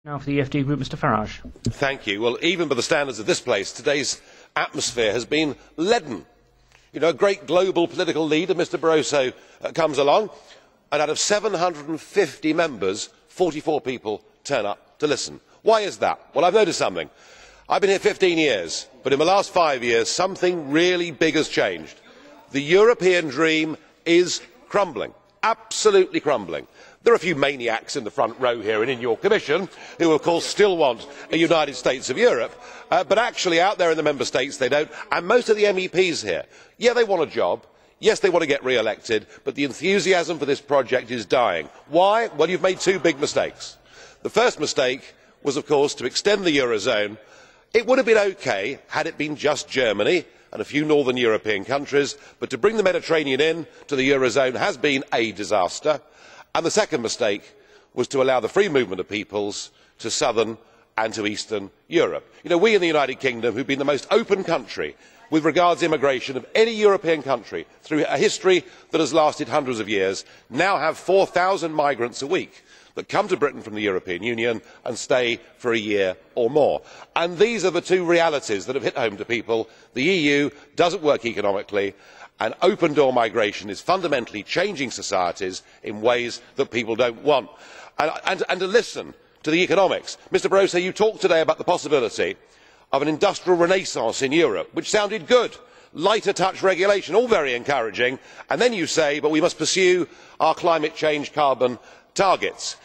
Now for the EFD Group, Mr Farage. Thank you. Well, even by the standards of this place, today's atmosphere has been leaden. You know, a great global political leader, Mr Barroso, comes along, and out of 750 members, 44 people turn up to listen. Why is that? Well, I've noticed something. I've been here 15 years, but in the last 5 years, something really big has changed. The European dream is crumbling. Absolutely crumbling. There are a few maniacs in the front row here and in your Commission who, of course, still want a United States of Europe, but actually out there in the Member States they don't, and most of the MEPs here, yeah, they want a job, yes, they want to get re-elected, but the enthusiasm for this project is dying. Why? Well, you've made two big mistakes. The first mistake was, of course, to extend the Eurozone. It would have been OK had it been just Germany and a few northern European countries, but to bring the Mediterranean in to the Eurozone has been a disaster. And the second mistake was to allow the free movement of peoples to southern and to eastern Europe. You know, we in the United Kingdom, who have been the most open country with regard to immigration of any European country through a history that has lasted hundreds of years, now have 4,000 migrants a week that come to Britain from the European Union and stay for a year or more. And these are the two realities that have hit home to people. The EU doesn't work economically, and open door migration is fundamentally changing societies in ways that people don't want. And to listen to the economics, Mr Barroso, you talked today about the possibility of an industrial renaissance in Europe, which sounded good. Lighter touch regulation, all very encouraging, and then you say, but we must pursue our climate change carbon targets.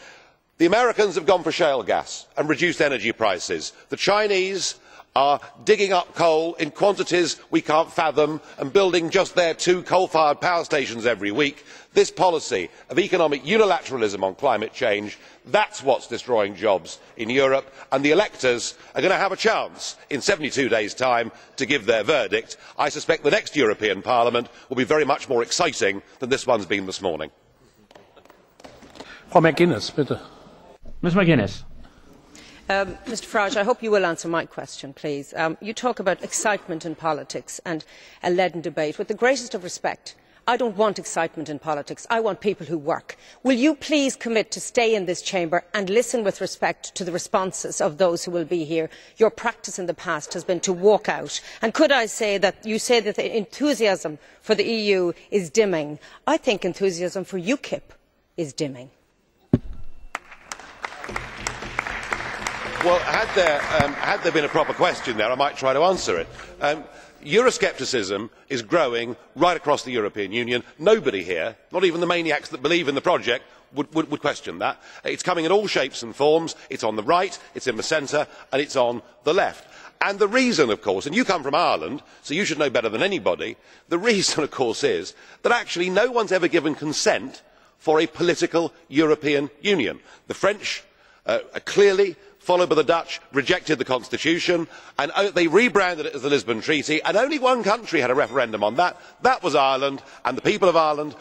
The Americans have gone for shale gas and reduced energy prices. The Chinese are digging up coal in quantities we can't fathom and building just their 2 coal-fired power stations every week. This policy of economic unilateralism on climate change, that's what's destroying jobs in Europe, and the electors are going to have a chance in 72 days' time to give their verdict. I suspect the next European Parliament will be very much more exciting than this one's been this morning. Frau McGuinness, bitte. Ms McGuinness. Mr Farage, I hope you will answer my question, please. You talk about excitement in politics and a leaden debate. With the greatest of respect, I don't want excitement in politics. I want people who work. Will you please commit to stay in this chamber and listen with respect to the responses of those who will be here? Your practice in the past has been to walk out. And could I say that you say that the enthusiasm for the EU is dimming? I think enthusiasm for UKIP is dimming. Well, had there been a proper question there, I might try to answer it. Euroscepticism is growing right across the European Union. Nobody here, not even the maniacs that believe in the project, would question that. It's coming in all shapes and forms. It's on the right, it's in the centre, and it's on the left. And the reason, of course, and you come from Ireland, so you should know better than anybody, the reason, of course, is that actually no one's ever given consent for a political European Union. The French clearly, followed by the Dutch, rejected the constitution, and they rebranded it as the Lisbon Treaty, and only one country had a referendum on that. That was Ireland, and the people of Ireland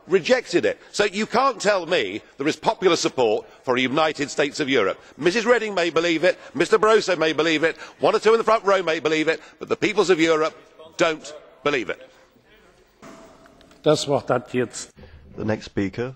rejected it. So you can't tell me there is popular support for a United States of Europe. Mrs Reding may believe it, Mr Barroso may believe it, one or two in the front row may believe it, but the peoples of Europe don't believe it. Das Wort hat jetzt the next speaker,